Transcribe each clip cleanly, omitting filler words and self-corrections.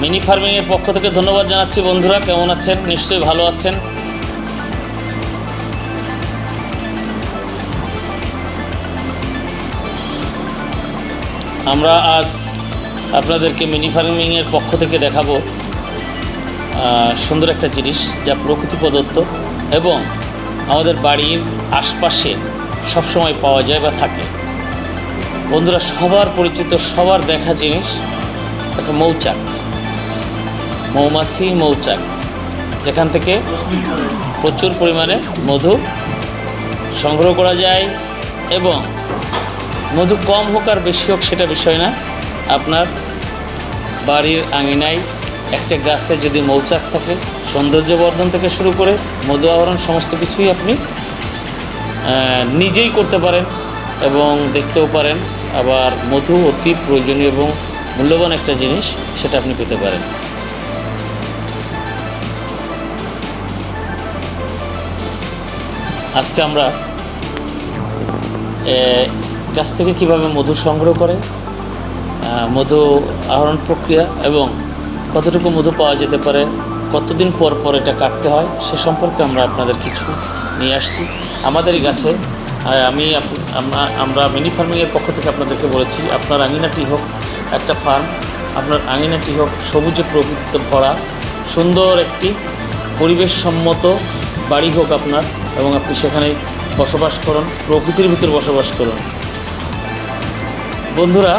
Mini ফার্মিংয়ের পক্ষ থেকে ধন্যবাদ জানাচ্ছি। বন্ধুরা কেমন আছেন? নিশ্চয়ই ভালো আছেন। আমরা আজ আপনাদেরকে মিনি ফার্মিংয়ের পক্ষ থেকে দেখাবো সুন্দর একটা জিনিস যা প্রকৃতি প্রদত্ত এবং আমাদের বাড়ির আশপাশে সবসময় পাওয়া যায় বা থাকে। বন্ধুরা, সবার পরিচিত, সবার দেখা জিনিস একটা মৌচাক, মৌমাছি, মৌচাক, যেখান থেকে প্রচুর পরিমাণে মধু সংগ্রহ করা যায় এবং মধু কম হোক আর বেশি হোক সেটা বিষয় না। আপনার বাড়ির আঙিনায় একটা গাছে যদি মৌচাক থাকে, সৌন্দর্য বর্ধন থেকে শুরু করে মধু আহরণ সমস্ত কিছুই আপনি নিজেই করতে পারেন এবং দেখতেও পারেন। আবার মধু অতি প্রয়োজনীয় এবং মূল্যবান একটা জিনিস, সেটা আপনি পেতে পারেন। আজকে আমরা গাছ থেকে কিভাবে মধু সংগ্রহ করে, মধু আহরণ প্রক্রিয়া এবং কতটুকু মধু পাওয়া যেতে পারে, কতদিন পর পর এটা কাটতে হয়, সে সম্পর্কে আমরা আপনাদের কিছু নিয়ে আসছি। আমাদেরই গাছে আমরা মিনি ফার্মিংয়ের পক্ষ থেকে আপনাদেরকে বলেছি, আপনার আঙিনাটি হোক একটা ফার্ম, আপনার আঙিনাটি হোক সবুজে প্রকৃতিতে ভরা সুন্দর একটি পরিবেশসম্মত বাড়ি হোক আপনার, এবং আপনি সেখানে বসবাস করুন, প্রকৃতির ভিতর বসবাস করুন। বন্ধুরা,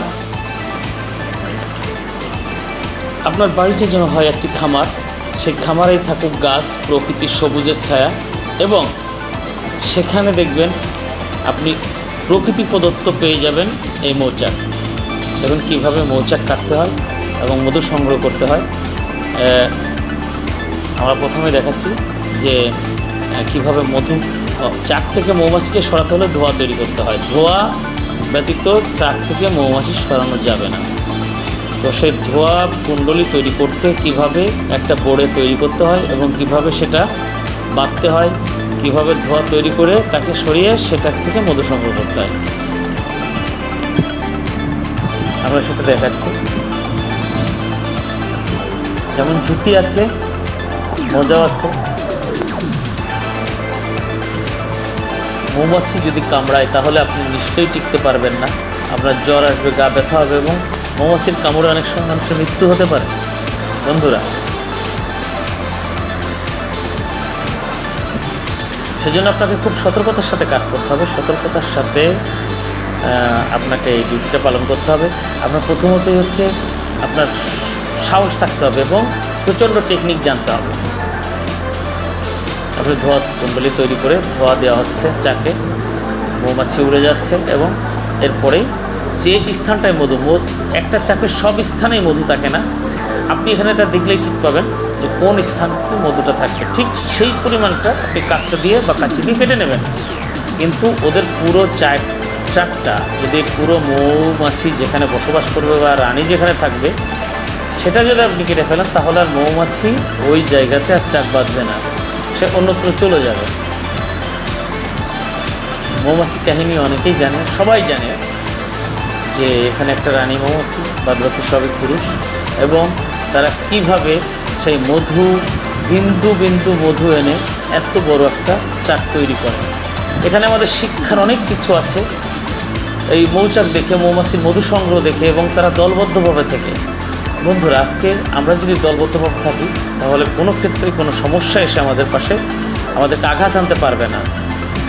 আপনার বাড়িটা যেন হয় একটি খামার, সেই খামারেই থাকুক গাছ, প্রকৃতির সবুজের ছায়া, এবং সেখানে দেখবেন আপনি প্রকৃতি প্রদত্ত পেয়ে যাবেন এই মৌচাক। দেখুন কীভাবে মৌচাক কাটতে হয় এবং মধু সংগ্রহ করতে হয়। আমরা প্রথমে দেখাচ্ছি যে কীভাবে মধু চাক থেকে মৌমাছিকে সরাতে হলে ধোঁয়া তৈরি করতে হয়। ধোঁয়া ব্যতীত চাক থেকে মৌমাছি সরানো যাবে না। তো সেই ধোঁয়া কুণ্ডলী তৈরি করতে কিভাবে একটা বোড়ে তৈরি করতে হয় এবং কিভাবে সেটা বাঁধতে হয়, কিভাবে ধোঁয়া তৈরি করে তাকে সরিয়ে সেটা থেকে মধু সংগ্রহ করতে হয়, আমরা সেটা দেখাচ্ছি। যেমন ঝুঁকি আছে, মজাও আছে। মৌমাছি যদি কামড়ায় তাহলে আপনি নিশ্চয়ই টিকতে পারবেন না, আপনার জ্বর আসবে, গা ব্যথা হবে এবং মৌমাছির কামড়ে অনেক সময় মানুষের মৃত্যু হতে পারে। বন্ধুরা, সেজন্য আপনাকে খুব সতর্কতার সাথে কাজ করতে হবে, সতর্কতার সাথে আপনাকে এই ডিউটিটা পালন করতে হবে। আপনার প্রথমতই হচ্ছে আপনার সাহস থাকতে হবে এবং প্রচণ্ড টেকনিক জানতে হবে। আপনি ধোঁয়া কুণ্ডলী তৈরি করে ধোঁয়া দেওয়া হচ্ছে চাকে, মৌমাছি উড়ে যাচ্ছে এবং এরপরেই যে স্থানটায় মধু, একটা চাকের সব স্থানেই মধু থাকে না, আপনি এখানে এটা দেখলেই ঠিক পাবেন যে কোন স্থানে মধুটা থাকবে। ঠিক সেই পরিমাণটা আপনি কাঁচটা দিয়ে বা কাঁচি দিয়ে কেটে নেবেন। কিন্তু ওদের পুরো চাকটা যদি পুরো মৌমাছি যেখানে বসবাস করবে বা রানী যেখানে থাকবে সেটা যদি আপনি কেটে ফেলেন, তাহলে আর মৌমাছি ওই জায়গাতে আর চাক বাঁধবে না, সে অন্যত্র চলে যাবে। মৌমাছি কাহিনী অনেকেই জানে, সবাই জানে যে এখানে একটা রানী মৌমাছি, বাদ বাকি সবই পুরুষ, এবং তারা কিভাবে সেই মধু বিন্দু বিন্দু মধু এনে এত বড় একটা চাক তৈরি করে। এখানে আমাদের শিক্ষার অনেক কিছু আছে এই মৌচাক দেখে, মৌমাছির মধু সংগ্রহ দেখে, এবং তারা দলবদ্ধভাবে থেকে। বন্ধুরা, আজকে আমরা যদি দলবদ্ধভাবে থাকি তাহলে কোনো ক্ষেত্রে কোনো সমস্যা এসে আমাদের পাশে আমাদেরকে আঘাত আনতে পারবে না।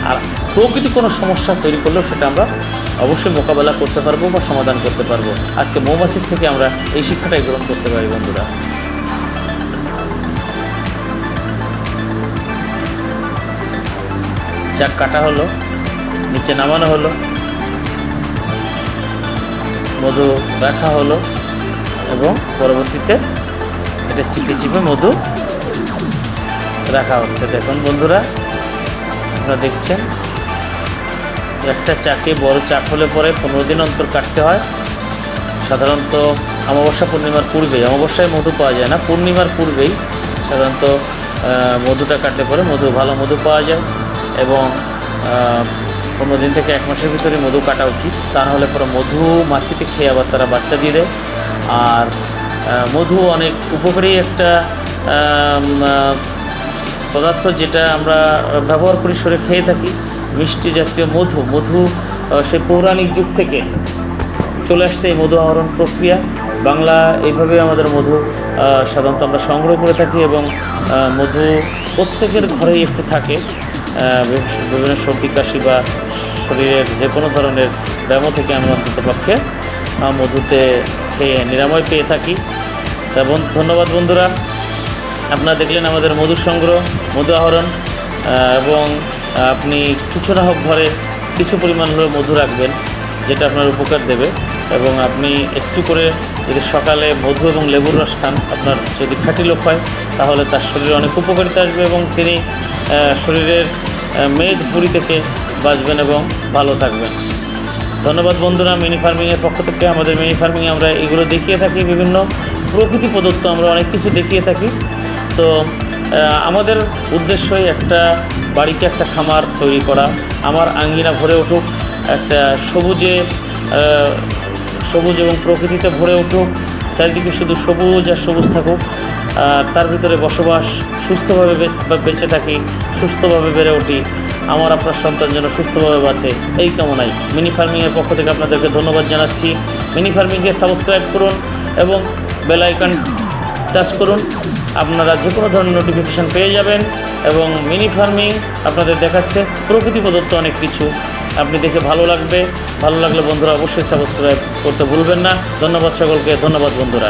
আর প্রকৃতি কোনো সমস্যা তৈরি করলেও সেটা আমরা অবশ্যই মোকাবেলা করতে পারবো বা সমাধান করতে পারবো। আজকে মৌমাছির থেকে আমরা এই শিক্ষাটাই গ্রহণ করতে পারি। বন্ধুরা, চাক কাটা হলো, নিচে নামানো হলো, মধু রাখা হলো এবং পরবর্তীতে এটা চিপে চিপে মধু রাখা হচ্ছে। দেখুন বন্ধুরা, আপনারা দেখছেন একটা চাকে, বড় চাক হলে পরে 15 দিন অন্তর কাটতে হয়। সাধারণত অমাবস্যা পূর্ণিমার পূর্বেই, অমাবস্যায় মধু পাওয়া যায় না, পূর্ণিমার পূর্বেই সাধারণত মধুটা কাটলে পরে ভালো মধু পাওয়া যায় এবং 15 দিন থেকে 1 মাসের ভিতরে মধু কাটা উচিত। তা নাহলে পরে মধু মাছিতে খেয়ে আবার তারা বাচ্চা দিয়ে দেয়। আর মধু অনেক উপকারী একটা পদার্থ, যেটা আমরা ব্যবহার করি, শরীরে খেয়ে থাকি। মিষ্টি জাতীয় মধু সেই পৌরাণিক যুগ থেকে চলে আসছে এই মধু আহরণ প্রক্রিয়া। বাংলা এইভাবে আমাদের মধু সাধারণত আমরা সংগ্রহ করে থাকি, এবং মধু প্রত্যেকের ঘরেই একটু থাকে। বিভিন্ন সর্দি কাশি বা শরীরের যে কোনো ধরনের ব্যায়াম থেকে আমরা অন্ততপক্ষে মধুতে খেয়ে নিরাময় পেয়ে থাকি। এবং ধন্যবাদ বন্ধুরা, আপনারা দেখলেন আমাদের মধু সংগ্রহ, মধু আহরণ। এবং আপনি কিছু না হোক ঘরে কিছু পরিমাণ হলেও মধু রাখবেন, যেটা আপনার উপকার দেবে। এবং আপনি একটু করে যদি সকালে মধু এবং লেবুর রস খান, আপনার যদি খাঁটি লোক হয়, তাহলে তার শরীরে অনেক উপকারিতা আসবে, এবং তিনি শরীরের মেদ পুরি থেকে বাঁচবেন এবং ভালো থাকবেন। ধন্যবাদ বন্ধুরা। মিনি ফার্মিংয়ের পক্ষ থেকে আমাদের মিনি ফার্মিংয়ে আমরা এগুলো দেখিয়ে থাকি, বিভিন্ন প্রকৃতি প্রদত্ত আমরা অনেক কিছু দেখিয়ে থাকি। তো আমাদের উদ্দেশ্যই একটা বাড়িতে একটা খামার তৈরি করা, আমার আঙ্গিনা ভরে উঠুক, একটা সবুজ এবং প্রকৃতিতে ভরে উঠুক, চারিদিকে শুধু সবুজ আর সবুজ থাকুক, তার ভিতরে বসবাস, সুস্থভাবে বেঁচে থাকি, সুস্থভাবে বেড়ে উঠি, আমার আপনার সন্তান যেন সুস্থভাবে বাঁচে, এই কামনাই মিনি ফার্মিংয়ের পক্ষ থেকে আপনাদেরকে ধন্যবাদ জানাচ্ছি। মিনি ফার্মিংকে সাবস্ক্রাইব করুন এবং বেল আইকন টাচ করুন, আপনারা যে কোনো ধরনের নোটিফিকেশান পেয়ে যাবেন। এবং মিনি ফার্মিং আপনাদের দেখাচ্ছে প্রকৃতি প্রদত্ত অনেক কিছু, আপনি দেখে ভালো লাগলে বন্ধুরা অবশ্যই সাবস্ক্রাইব করতে ভুলবেন না। ধন্যবাদ সকলকে, ধন্যবাদ বন্ধুরা।